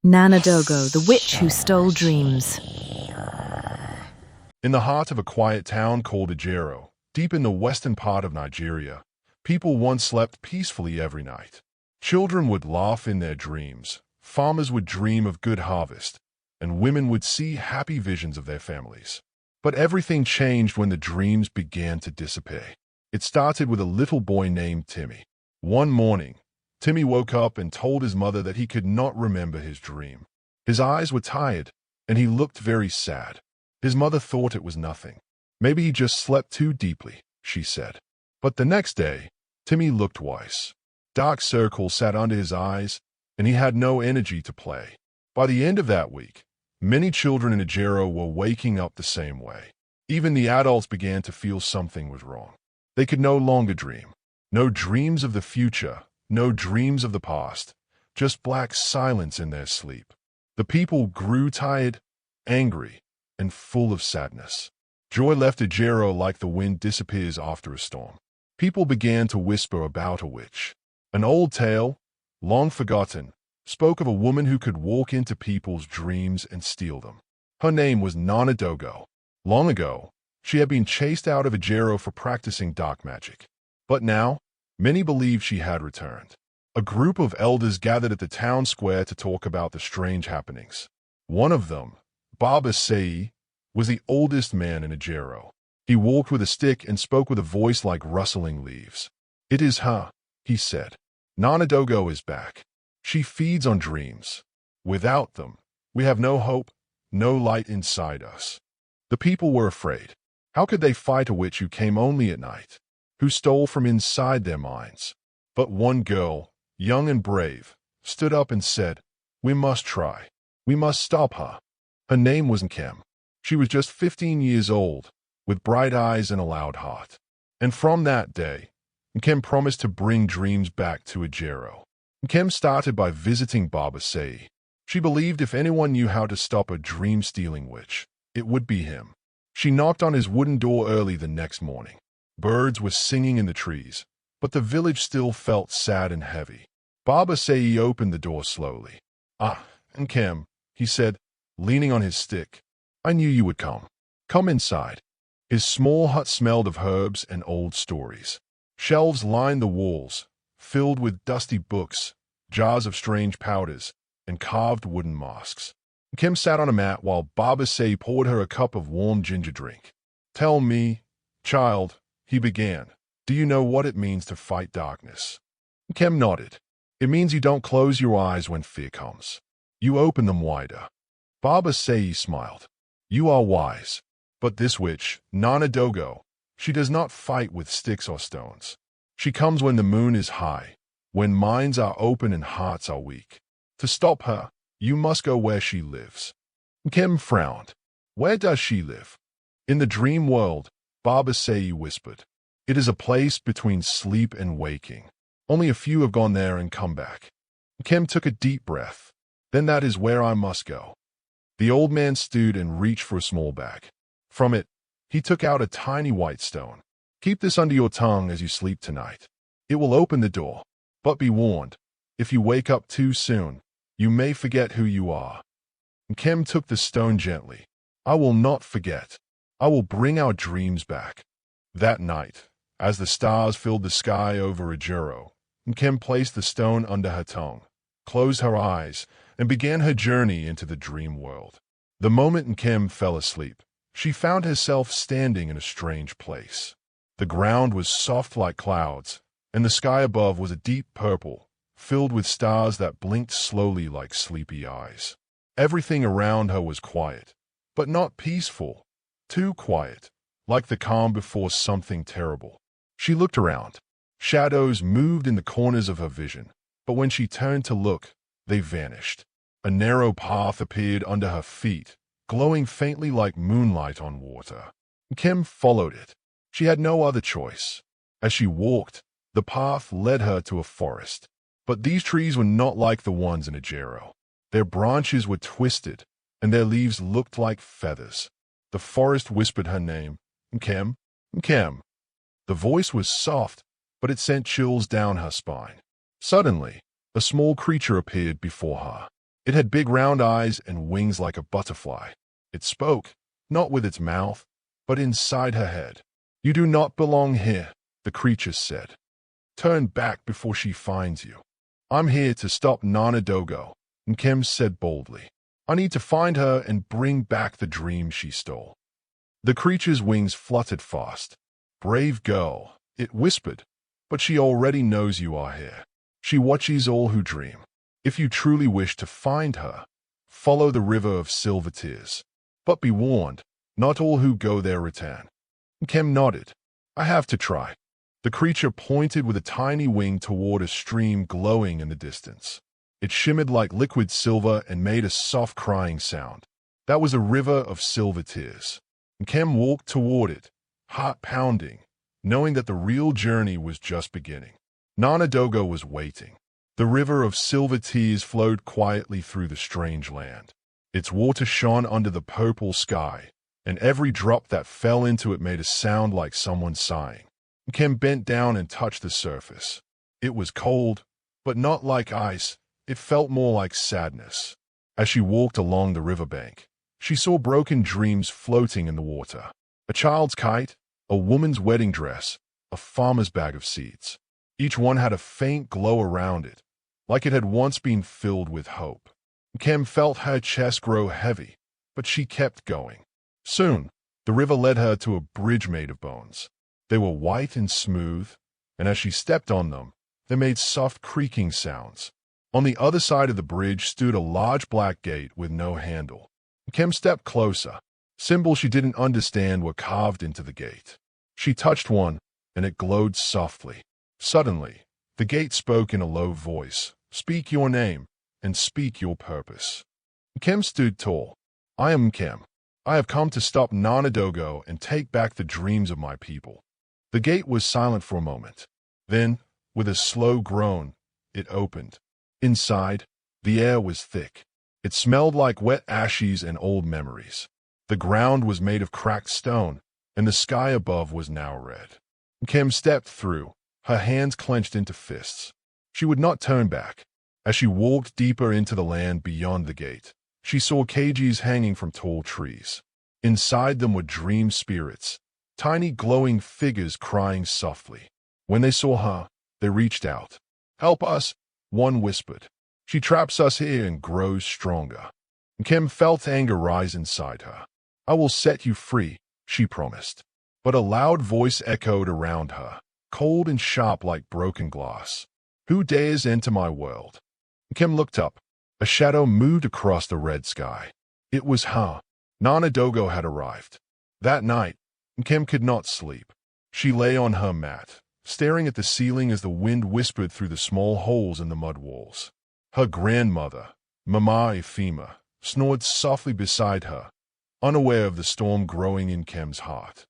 Nanadogo, the witch who stole dreams. In the heart of a quiet town called Ajero, deep in the western part of Nigeria, people once slept peacefully every night. Children would laugh in their dreams, farmers would dream of good harvest, and women would see happy visions of their families. But everything changed when the dreams began to disappear. It started with a little boy named Timmy. One morning, Timmy woke up and told his mother that he could not remember his dream. His eyes were tired, and he looked very sad. His mother thought it was nothing. Maybe he just slept too deeply, she said. But the next day, Timmy looked worse. Dark circles sat under his eyes, and he had no energy to play. By the end of that week, many children in Ajero were waking up the same way. Even the adults began to feel something was wrong. They could no longer dream. No dreams of the future, no dreams of the past, just black silence in their sleep. The people grew tired, angry, and full of sadness. Joy left Ajero like the wind disappears after a storm. People began to whisper about a witch. An old tale, long forgotten, spoke of a woman who could walk into people's dreams and steal them. Her name was Nanadogo. Long ago, she had been chased out of Ajero for practicing dark magic. But now, many believed she had returned. A group of elders gathered at the town square to talk about the strange happenings. One of them, Baba Sei, was the oldest man in Ajero. He walked with a stick and spoke with a voice like rustling leaves. "It is her," he said. "Nanadogo is back. She feeds on dreams. Without them, we have no hope, no light inside us." The people were afraid. How could they fight a witch who came only at night, who stole from inside their minds? But one girl, young and brave, stood up and said, "We must try. We must stop her." Her name was Nkem. She was just 15 years old, with bright eyes and a loud heart. And from that day, Nkem promised to bring dreams back to Ajero. Nkem started by visiting Baba Sei. She believed if anyone knew how to stop a dream-stealing witch, it would be him. She knocked on his wooden door early the next morning. Birds were singing in the trees, but the village still felt sad and heavy. Baba Sei opened the door slowly. "Ah, Nkem," he said, leaning on his stick. "I knew you would come. Come inside." His small hut smelled of herbs and old stories. Shelves lined the walls, filled with dusty books, jars of strange powders, and carved wooden masks. Kim sat on a mat while Baba Sei poured her a cup of warm ginger drink. "Tell me, child," he began, "do you know what it means to fight darkness?" Kim nodded. "It means you don't close your eyes when fear comes. You open them wider." Baba Sei smiled. "You are wise. But this witch, Nanadogo, she does not fight with sticks or stones. She comes when the moon is high, when minds are open and hearts are weak. To stop her, you must go where she lives." Kim frowned. "Where does she live?" "In the dream world," Baba Sei whispered. "It is a place between sleep and waking. Only a few have gone there and come back." Kim took a deep breath. "Then that is where I must go." The old man stood and reached for a small bag. From it, he took out a tiny white stone. "Keep this under your tongue as you sleep tonight. It will open the door. But be warned, if you wake up too soon, you may forget who you are." Nkem took the stone gently. "I will not forget. I will bring our dreams back." That night, as the stars filled the sky over Ajero, Nkem placed the stone under her tongue, closed her eyes, and began her journey into the dream world. The moment Nkem fell asleep, she found herself standing in a strange place. The ground was soft like clouds, and the sky above was a deep purple, filled with stars that blinked slowly like sleepy eyes. Everything around her was quiet, but not peaceful. Too quiet, like the calm before something terrible. She looked around. Shadows moved in the corners of her vision, but when she turned to look, they vanished. A narrow path appeared under her feet, glowing faintly like moonlight on water. Kim followed it. She had no other choice. As she walked, the path led her to a forest. But these trees were not like the ones in Ajero. Their branches were twisted, and their leaves looked like feathers. The forest whispered her name, "Nkem, Nkem." The voice was soft, but it sent chills down her spine. Suddenly, a small creature appeared before her. It had big round eyes and wings like a butterfly. It spoke, not with its mouth, but inside her head. "You do not belong here," the creature said. "Turn back before she finds you." "I'm here to stop Nana Dogo," Nkem said boldly. "I need to find her and bring back the dream she stole." The creature's wings fluttered fast. "Brave girl," it whispered, "but she already knows you are here. She watches all who dream. If you truly wish to find her, follow the river of silver tears. But be warned, not all who go there return." Nkem nodded. "I have to try." The creature pointed with a tiny wing toward a stream glowing in the distance. It shimmered like liquid silver and made a soft crying sound. That was a river of silver tears. Nkem walked toward it, heart pounding, knowing that the real journey was just beginning. Nana Dogo was waiting. The river of silver tears flowed quietly through the strange land. Its water shone under the purple sky, and every drop that fell into it made a sound like someone sighing. Nkem bent down and touched the surface. It was cold, but not like ice. It felt more like sadness. As she walked along the riverbank, she saw broken dreams floating in the water. A child's kite, a woman's wedding dress, a farmer's bag of seeds. Each one had a faint glow around it, like it had once been filled with hope. Nkem felt her chest grow heavy, but she kept going. Soon, the river led her to a bridge made of bones. They were white and smooth, and as she stepped on them, they made soft creaking sounds. On the other side of the bridge stood a large black gate with no handle. Nkem stepped closer. Symbols she didn't understand were carved into the gate. She touched one, and it glowed softly. Suddenly, the gate spoke in a low voice. "Speak your name, and speak your purpose." Nkem stood tall. "I am Nkem. I have come to stop Nana Dogo and take back the dreams of my people." The gate was silent for a moment. Then, with a slow groan, it opened. Inside, the air was thick. It smelled like wet ashes and old memories. The ground was made of cracked stone, and the sky above was now red. Nkem stepped through, her hands clenched into fists. She would not turn back. As she walked deeper into the land beyond the gate, she saw cages hanging from tall trees. Inside them were dream spirits, tiny glowing figures crying softly. When they saw her, they reached out. "Help us," one whispered. "She traps us here and grows stronger." Nkem felt anger rise inside her. "I will set you free," she promised. But a loud voice echoed around her, cold and sharp like broken glass. "Who dares enter my world?" Nkem looked up. A shadow moved across the red sky. It was her. Nana Dogo had arrived. That night, Nkem could not sleep. She lay on her mat, staring at the ceiling as the wind whispered through the small holes in the mud walls. Her grandmother, Mama Ifema, snored softly beside her, unaware of the storm growing in Nkem's heart.